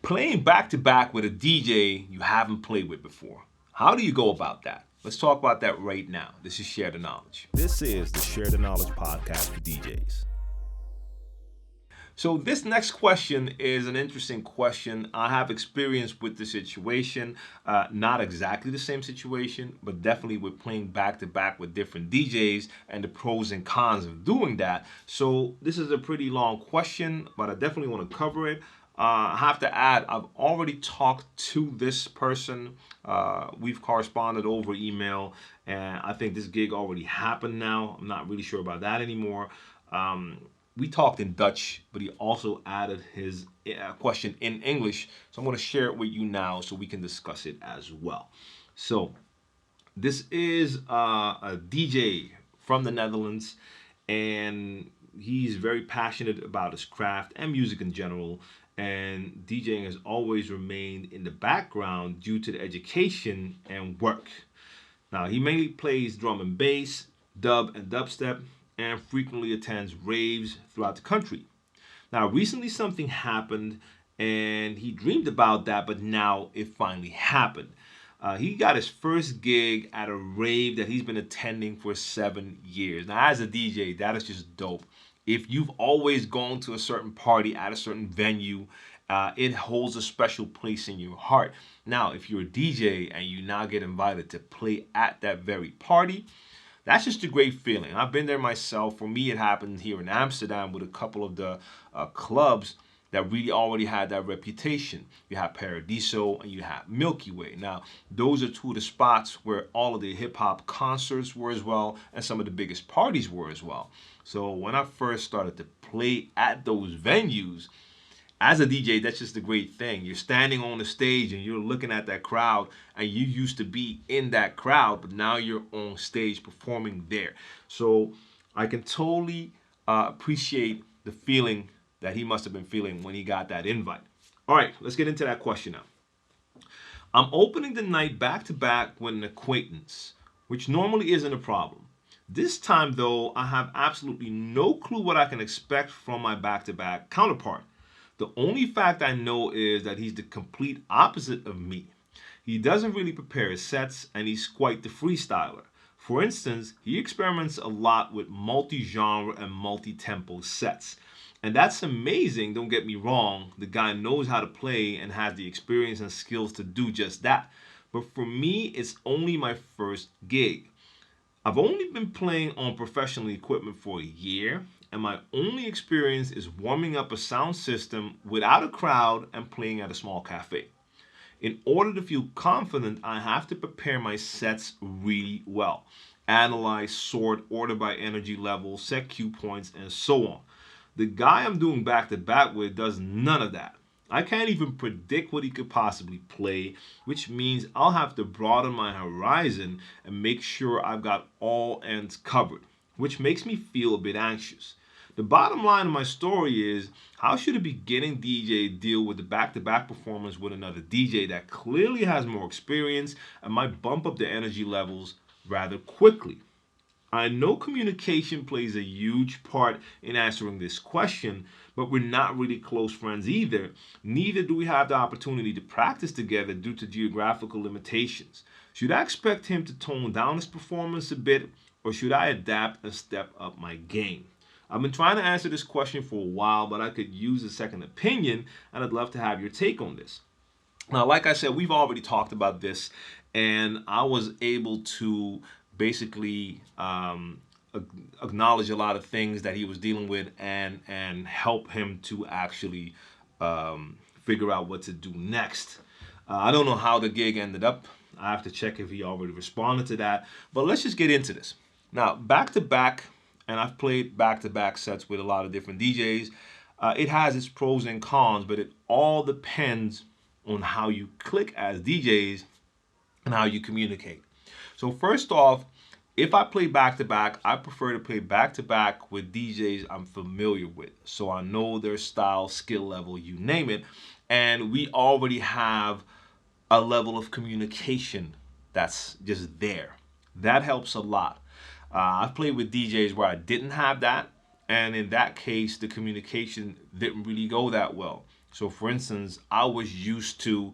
Playing back-to-back with a DJ you haven't played with before. How do you go about that? Let's talk about that right now. This is Share the Knowledge. This is the Share the Knowledge podcast for DJs. So this next question is an interesting question. I have experience with the situation, not exactly the same situation, but definitely with playing back-to-back with different DJs and the pros and cons of doing that. So this is a pretty long question, but I definitely want to cover it. I have to add, I've already talked to this person. We've corresponded over email, and I think this gig already happened now. I'm not really sure about that anymore. We talked in Dutch, but he also added his question in English. So I'm going to share it with you now so we can discuss it as well. So this is a DJ from the Netherlands, and he's very passionate about his craft and music in general. And DJing has always remained in the background due to the education and work. Now, he mainly plays drum and bass, dub and dubstep, and frequently attends raves throughout the country. Now, recently something happened, and he dreamed about that, but now it finally happened. He got his first gig at a rave that he's been attending for 7 years. Now, as a DJ, that is just dope. If you've always gone to a certain party at a certain venue, it holds a special place in your heart. Now, if you're a DJ and you now get invited to play at that very party, that's just a great feeling. I've been there myself. For me, it happened here in Amsterdam with a couple of the clubs that really already had that reputation. You have Paradiso and you have Milky Way. Now, those are two of the spots where all of the hip-hop concerts were as well, and some of the biggest parties were as well. So when I first started to play at those venues, as a DJ, that's just a great thing. You're standing on the stage and you're looking at that crowd, and you used to be in that crowd, but now you're on stage performing there. So I can totally appreciate the feeling that he must have been feeling when he got that invite. All right, let's get into that question now. I'm opening the night back-to-back with an acquaintance, which normally isn't a problem. This time, though, I have absolutely no clue what I can expect from my back-to-back counterpart. The only fact I know is that he's the complete opposite of me. He doesn't really prepare his sets, and he's quite the freestyler. For instance, he experiments a lot with multi-genre and multi-tempo sets. And that's amazing, don't get me wrong. The guy knows how to play and has the experience and skills to do just that. But for me, it's only my first gig. I've only been playing on professional equipment for a year, and my only experience is warming up a sound system without a crowd and playing at a small cafe. In order to feel confident, I have to prepare my sets really well. Analyze, sort, order by energy level, set cue points, and so on. The guy I'm doing back-to-back with does none of that. I can't even predict what he could possibly play, which means I'll have to broaden my horizon and make sure I've got all ends covered, which makes me feel a bit anxious. The bottom line of my story is, how should a beginning DJ deal with the back-to-back performance with another DJ that clearly has more experience and might bump up the energy levels rather quickly? I know communication plays a huge part in answering this question, but we're not really close friends either. Neither do we have the opportunity to practice together due to geographical limitations. Should I expect him to tone down his performance a bit, or should I adapt and step up my game? I've been trying to answer this question for a while, but I could use a second opinion, and I'd love to have your take on this. Now, like I said, we've already talked about this, and I was able to basically acknowledge a lot of things that he was dealing with and help him to actually figure out what to do next. I don't know how the gig ended up. I have to check if he already responded to that. But let's just get into this. Now, back-to-back, and I've played back-to-back sets with a lot of different DJs. It has its pros and cons, but it all depends on how you click as DJs and how you communicate. So first off, if I play back-to-back, I prefer to play back-to-back with DJs I'm familiar with. So I know their style, skill level, you name it. And we already have a level of communication that's just there. That helps a lot. I've played with DJs where I didn't have that. And in that case, the communication didn't really go that well. So for instance, I was used to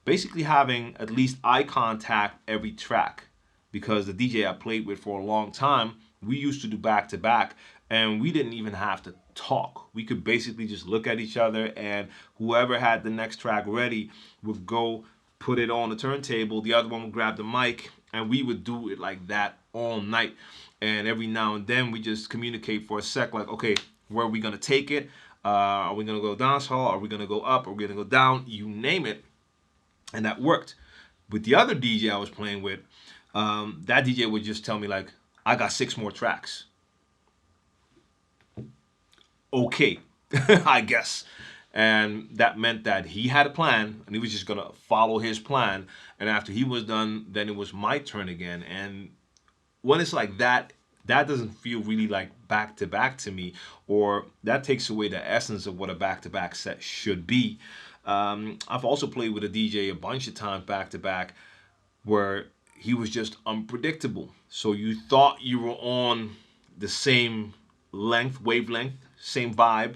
basically having at least eye contact every track, because the DJ I played with for a long time, we used to do back to back, and we didn't even have to talk. We could basically just look at each other, and whoever had the next track ready would go put it on the turntable, the other one would grab the mic, and we would do it like that all night. And every now and then we just communicate for a sec, like, okay, where are we gonna take it? Are we gonna go dance hall? Are we gonna go up? Are we gonna go down? You name it. And that worked. With the other DJ I was playing with, that DJ would just tell me, like, I got 6 more tracks. Okay, I guess. And that meant that he had a plan, and he was just gonna follow his plan. And after he was done, then it was my turn again. And when it's like that, that doesn't feel really like back to back to me, or that takes away the essence of what a back to back set should be. I've also played with a DJ a bunch of times back to back where he was just unpredictable. So you thought you were on the same wavelength, same vibe,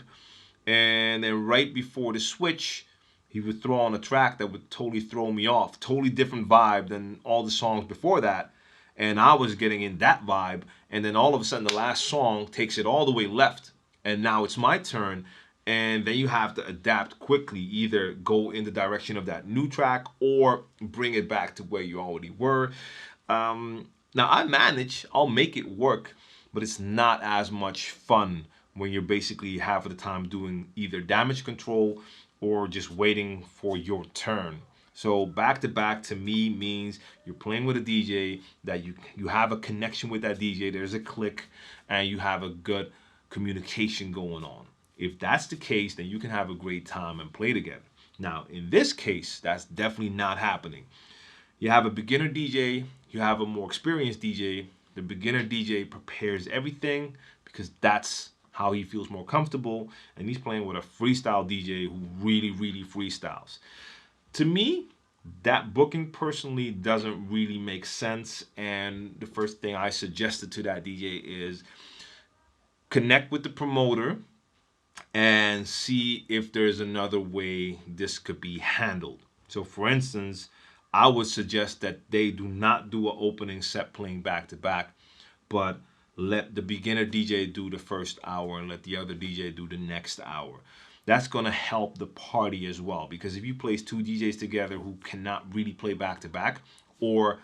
and then right before the switch, he would throw on a track that would totally throw me off, totally different vibe than all the songs before that. And I was getting in that vibe, and then all of a sudden the last song takes it all the way left, and now it's my turn. And then you have to adapt quickly, either go in the direction of that new track or bring it back to where you already were. Now I'll make it work, but it's not as much fun when you're basically half of the time doing either damage control or just waiting for your turn. So back to back to me means you're playing with a DJ that you have a connection with that DJ. There's a click, and you have a good communication going on. If that's the case, then you can have a great time and play together. Now, in this case, that's definitely not happening. You have a beginner DJ, you have a more experienced DJ. The beginner DJ prepares everything because that's how he feels more comfortable, and he's playing with a freestyle DJ who really, really freestyles. To me, that booking personally doesn't really make sense, and the first thing I suggested to that DJ is connect with the promoter and see if there's another way this could be handled. So for instance, I would suggest that they do not do an opening set playing back to back, but let the beginner DJ do the first hour and let the other DJ do the next hour. That's going to help the party as well, because if you place 2 DJs together who cannot really play back to back, or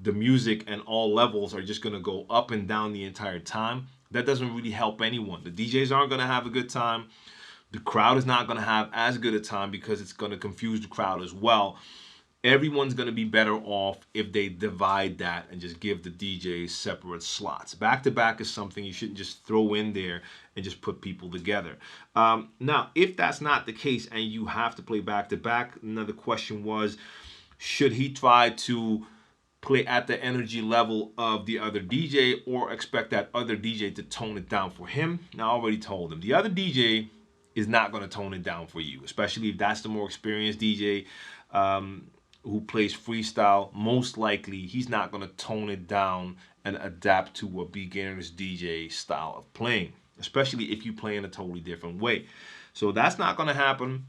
the music and all levels are just going to go up and down the entire time, that doesn't really help anyone. The DJs aren't going to have a good time. The crowd is not going to have as good a time because it's going to confuse the crowd as well. Everyone's going to be better off if they divide that and just give the DJs separate slots. Back to back is something you shouldn't just throw in there and just put people together. Now, if that's not the case and you have to play back to back, another question was, should he try to play at the energy level of the other DJ or expect that other DJ to tone it down for him? Now, I already told him the other DJ is not going to tone it down for you, especially if that's the more experienced DJ who plays freestyle. Most likely he's not going to tone it down and adapt to a beginner's DJ style of playing, especially if you play in a totally different way. So that's not going to happen.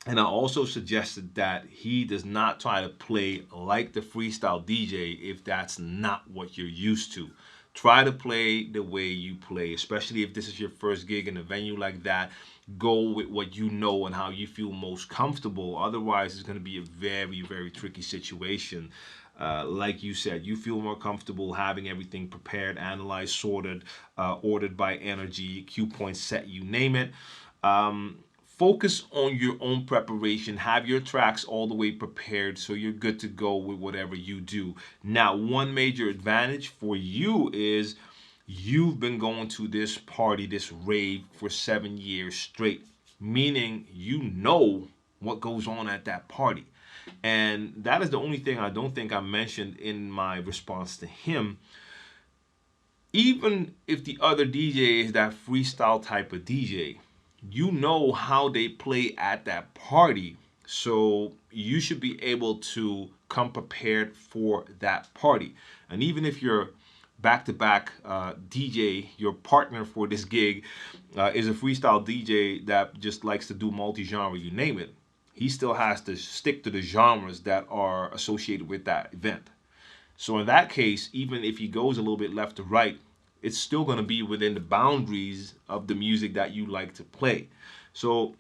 And I also suggested that he does not try to play like the freestyle DJ if that's not what you're used to. Try to play the way you play, especially if this is your first gig in a venue like that. Go with what you know and how you feel most comfortable. Otherwise, it's going to be a very, very tricky situation. Like you said, you feel more comfortable having everything prepared, analyzed, sorted, ordered by energy, cue points set, you name it. Focus on your own preparation. Have your tracks all the way prepared so you're good to go with whatever you do. Now, one major advantage for you is you've been going to this party, this rave for 7 years straight, meaning you know what goes on at that party. And that is the only thing I don't think I mentioned in my response to him. Even if the other DJ is that freestyle type of DJ, you know how they play at that party, so you should be able to come prepared for that party. And even if you're back-to-back DJ, your partner for this gig, is a freestyle DJ that just likes to do multi-genre, you name it, he still has to stick to the genres that are associated with that event. So in that case, even if he goes a little bit left to right, it's still going to be within the boundaries of the music that you like to play. So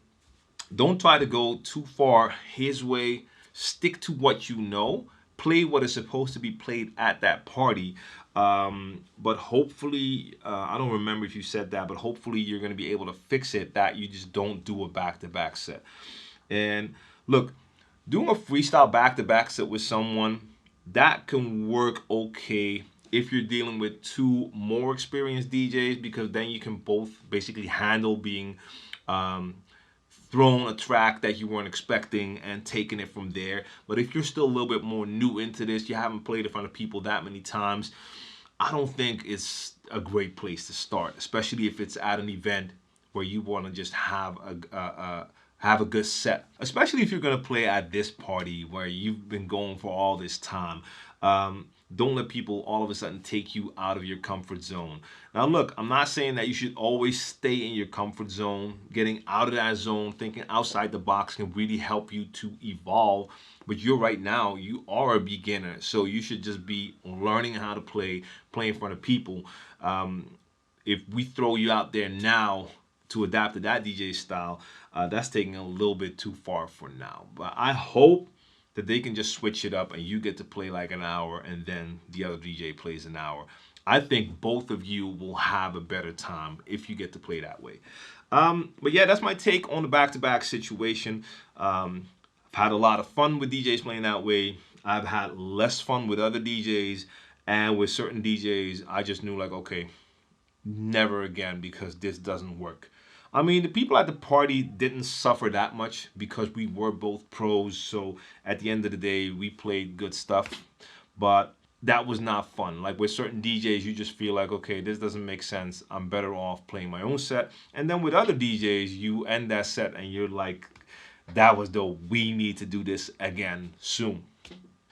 don't try to go too far his way. Stick to what you know. Play what is supposed to be played at that party. But hopefully, I don't remember if you said that, but hopefully you're going to be able to fix it that you just don't do a back-to-back set. And look, doing a freestyle back-to-back set with someone, that can work okay if you're dealing with two more experienced DJs, because then you can both basically handle being thrown a track that you weren't expecting and taking it from there. But if you're still a little bit more new into this, you haven't played in front of people that many times, I don't think it's a great place to start, especially if it's at an event where you want to just have a good set, especially if you're going to play at this party where you've been going for all this time. Don't let people all of a sudden take you out of your comfort zone. Now look, I'm not saying that you should always stay in your comfort zone. Getting out of that zone, thinking outside the box can really help you to evolve. But right now, you are a beginner, so you should just be learning how to play in front of people. If we throw you out there now to adapt to that DJ style, that's taking a little bit too far for now. But I hope that they can just switch it up and you get to play like an hour and then the other DJ plays an hour. I think both of you will have a better time if you get to play that way. But yeah, that's my take on the back-to-back situation. I've had a lot of fun with DJs playing that way. I've had less fun with other DJs, and with certain DJs, I just knew like, okay, never again, because this doesn't work. I mean, the people at the party didn't suffer that much because we were both pros. So at the end of the day, we played good stuff. But that was not fun. Like with certain DJs, you just feel like, okay, this doesn't make sense. I'm better off playing my own set. And then with other DJs, you end that set and you're like, that was dope. We need to do this again soon.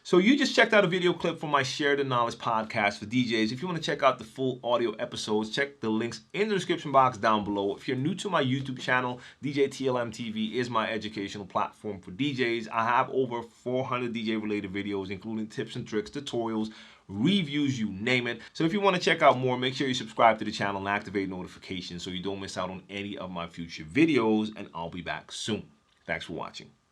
So you just checked out a video clip from my Share the Knowledge podcast for DJs. If you want to check out the full audio episodes, check the links in the description box down below. If you're new to my YouTube channel, DJ TLM TV is my educational platform for DJs. I have over 400 DJ related videos, including tips and tricks, tutorials, reviews, you name it. So if you want to check out more, make sure you subscribe to the channel and activate notifications so you don't miss out on any of my future videos, and I'll be back soon. Thanks for watching.